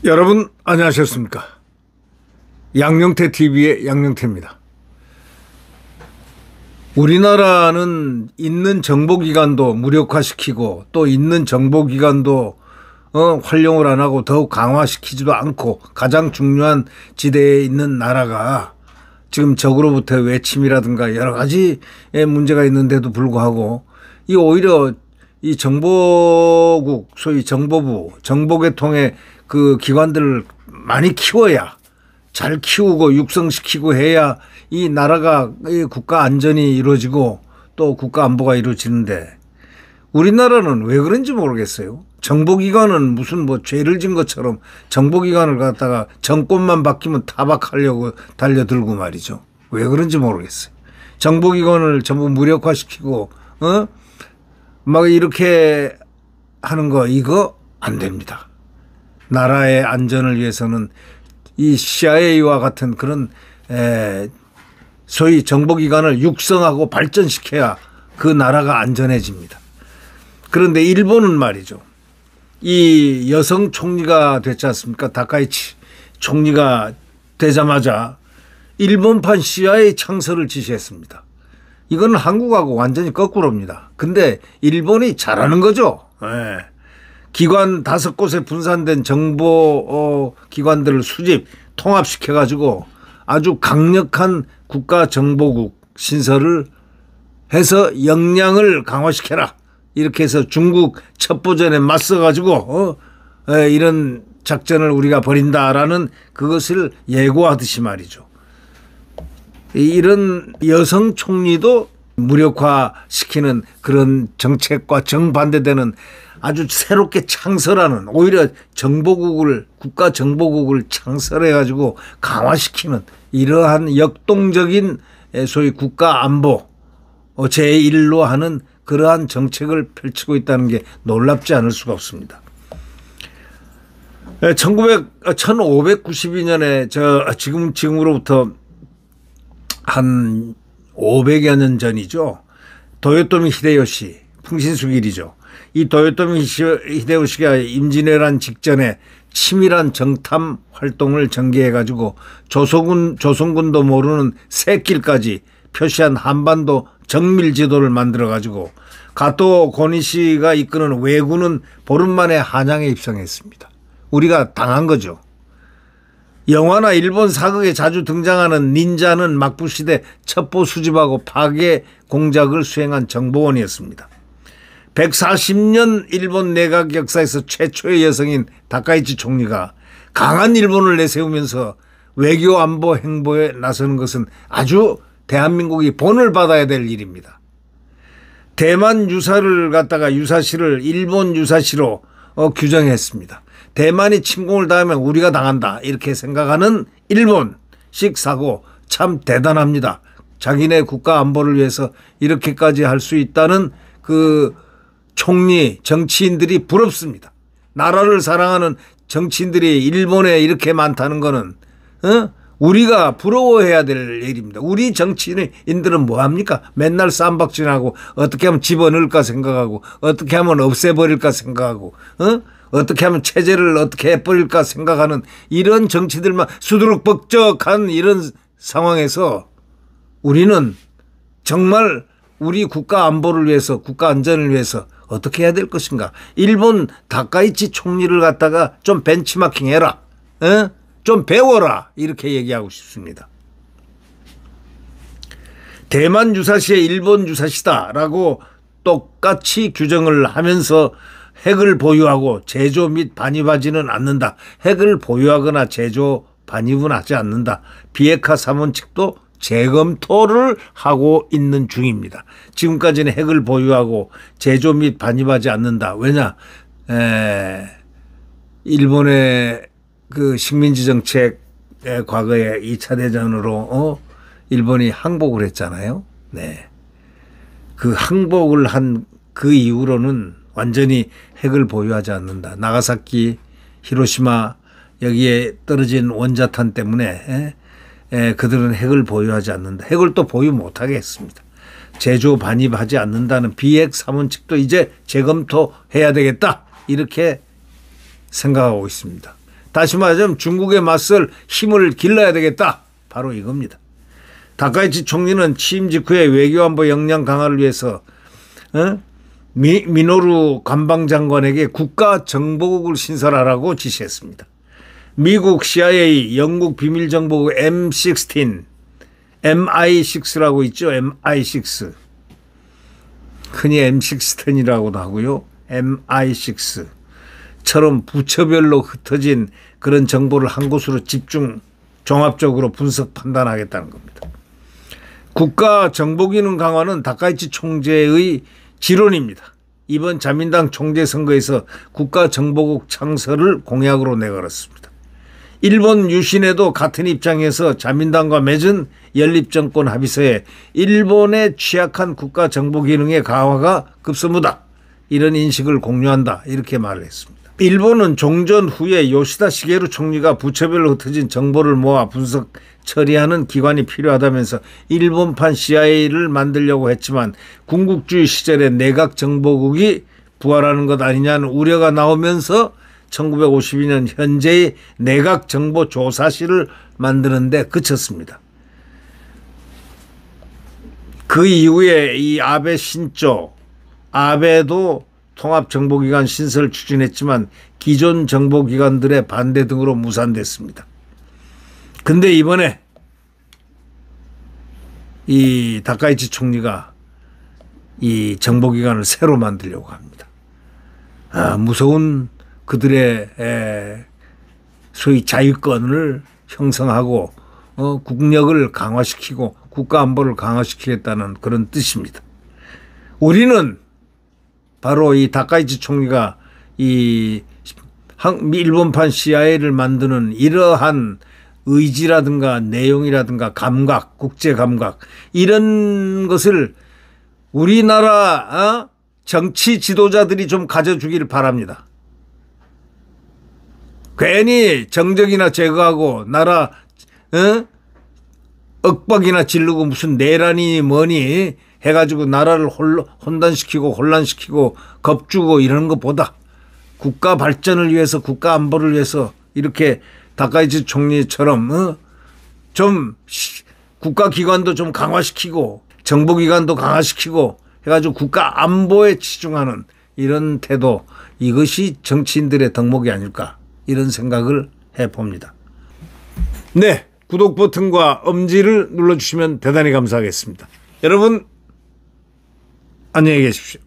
여러분 안녕하셨습니까? 양영태 TV의 양영태입니다. 우리나라는 있는 정보기관도 무력화시키고 또 있는 정보기관도 활용을 안 하고 더욱 강화시키지도 않고 가장 중요한 지대에 있는 나라가 지금 적으로부터의 외침이라든가 여러 가지의 문제가 있는데도 불구하고 이 오히려 이 정보국 소위 정보부 정보계통의 그 기관들을 많이 키워야 잘 키우고 육성시키고 해야 이 나라가 이 국가 안전이 이루어지고 또 국가 안보가 이루어지는데 우리나라는 왜 그런지 모르겠어요. 정보기관은 무슨 뭐 죄를 진 것처럼 정보기관을 갖다가 정권만 바뀌면 타박하려고 달려들고 말이죠. 왜 그런지 모르겠어요. 정보기관을 전부 무력화시키고 막 이렇게 하는 거 이거 안 됩니다. 나라의 안전을 위해서는 이 CIA와 같은 그런 소위 정보기관을 육성하고 발전시켜야 그 나라가 안전해집니다. 그런데 일본은 말이죠. 이 여성 총리가 됐지 않습니까? 다카이치 총리가 되자마자 일본판 CIA 창설을 지시했습니다. 이건 한국하고 완전히 거꾸로입니다. 근데 일본이 잘하는 거죠. 기관 5곳에 분산된 정보 기관들을 수집, 통합시켜 가지고 아주 강력한 국가정보국 신설을 해서 역량을 강화시켜라. 이렇게 해서 중국 첩보전에 맞서 가지고 이런 작전을 우리가 벌인다라는 그것을 예고하듯이 말이죠. 이런 여성 총리도 무력화시키는 그런 정책과 정반대되는 아주 새롭게 창설하는 오히려 정보국을 국가정보국을 창설해 가지고 강화시키는 이러한 역동적인 소위 국가안보 제1로 하는 그러한 정책을 펼치고 있다는 게 놀랍지 않을 수가 없습니다. 1592년에 지금으로부터 한 500여 년 전이죠. 도요토미 히데요시 풍신수길이죠. 이 도요토미 히데요시가 임진왜란 직전에 치밀한 정탐 활동을 전개해 가지고 조선군도 모르는 새길까지 표시한 한반도 정밀 지도를 만들어 가지고 가토 고니시가 이끄는 왜군은 보름 만에 한양에 입성했습니다. 우리가 당한 거죠. 영화나 일본 사극에 자주 등장하는 닌자는 막부시대 첩보 수집하고 파괴 공작을 수행한 정보원이었습니다. 140년 일본 내각 역사에서 최초의 여성인 다카이치 총리가 강한 일본을 내세우면서 외교 안보 행보에 나서는 것은 아주 대한민국이 본을 받아야 될 일입니다. 대만 유사를 갖다가 유사시를 일본 유사시로 규정했습니다. 대만이 침공을 당하면 우리가 당한다 이렇게 생각하는 일본식 사고 참 대단합니다. 자기네 국가 안보를 위해서 이렇게까지 할 수 있다는 그 총리 정치인들이 부럽습니다. 나라를 사랑하는 정치인들이 일본에 이렇게 많다는 거는 우리가 부러워해야 될 일입니다. 우리 정치인들은 뭐합니까? 맨날 쌈박질하고 어떻게 하면 집어넣을까 생각하고 어떻게 하면 없애버릴까 생각하고 어떻게 하면 체제를 어떻게 해버릴까 생각하는 이런 정치들만 수두룩벅적한 이런 상황에서 우리는 정말 우리 국가 안보를 위해서 국가 안전을 위해서 어떻게 해야 될 것인가. 일본 다카이치 총리를 갖다가 좀 벤치마킹 해라. 좀 배워라. 이렇게 얘기하고 싶습니다. 대만 유사시의 일본 유사시다라고 똑같이 규정을 하면서 핵을 보유하고 제조 및 반입하지는 않는다. 핵을 보유하거나 제조 반입은 하지 않는다. 비핵화 3원 측도 재검토를 하고 있는 중입니다. 지금까지는 핵을 보유하고 제조 및 반입하지 않는다. 왜냐? 일본의 그 식민지 정책의 과거에 2차 대전으로 일본이 항복을 했잖아요. 네. 그 항복을 한 그 이후로는 완전히 핵을 보유하지 않는다. 나가사키, 히로시마 여기에 떨어진 원자탄 때문에 그들은 핵을 보유하지 않는다. 핵을 또 보유 못하게 했습니다. 제조 반입하지 않는다는 비핵 삼원칙도 이제 재검토해야 되겠다. 이렇게 생각하고 있습니다. 다시 말하자면 중국에 맞설 힘을 길러야 되겠다. 바로 이겁니다. 다카이치 총리는 취임 직후에 외교안보 역량 강화를 위해서 미노루 관방장관에게 국가정보국을 신설하라고 지시했습니다. 미국 CIA, 영국 비밀정보국 M16, MI6라고 있죠. MI6. 흔히 M16이라고도 하고요. MI6처럼 부처별로 흩어진 그런 정보를 한 곳으로 집중 종합적으로 분석 판단하겠다는 겁니다. 국가정보기능 강화는 다카이치 총재의 지론입니다. 이번 자민당 총재 선거에서 국가정보국 창설을 공약으로 내걸었습니다. 일본 유신에도 같은 입장에서 자민당과 맺은 연립정권 합의서에 일본의 취약한 국가정보기능의 강화가 급선무다. 이런 인식을 공유한다. 이렇게 말을 했습니다. 일본은 종전 후에 요시다 시게루 총리가 부처별로 흩어진 정보를 모아 분석 처리하는 기관이 필요하다면서 일본판 CIA를 만들려고 했지만 군국주의 시절에 내각정보국이 부활하는 것 아니냐는 우려가 나오면서 1952년 현재의 내각정보조사실을 만드는 데 그쳤습니다. 그 이후에 이 아베 신조, 아베도 통합정보기관 신설 추진했지만 기존 정보기관들의 반대 등으로 무산됐습니다. 근데 이번에 이 다카이치 총리가 이 정보기관을 새로 만들려고 합니다. 무서운 그들의 소위 자유권을 형성하고 국력을 강화시키고 국가안보를 강화시키겠다는 그런 뜻입니다. 우리는 바로 이 다카이치 총리가 이 일본판 CIA를 만드는 이러한 의지라든가 내용이라든가 감각, 국제 감각 이런 것을 우리나라 정치 지도자들이 좀 가져주기를 바랍니다. 괜히 정적이나 제거하고 나라 억박이나 지르고 무슨 내란이 뭐니 해가지고 나라를 혼란시키고 겁주고 이러는 것보다 국가 발전을 위해서 국가 안보를 위해서 이렇게 다카이치 총리처럼 좀 국가기관도 좀 강화시키고 정보기관도 강화시키고 해가지고 국가 안보에 치중하는 이런 태도, 이것이 정치인들의 덕목이 아닐까 이런 생각을 해봅니다. 네, 구독 버튼과 엄지를 눌러주시면 대단히 감사하겠습니다. 여러분 안녕히 계십시오.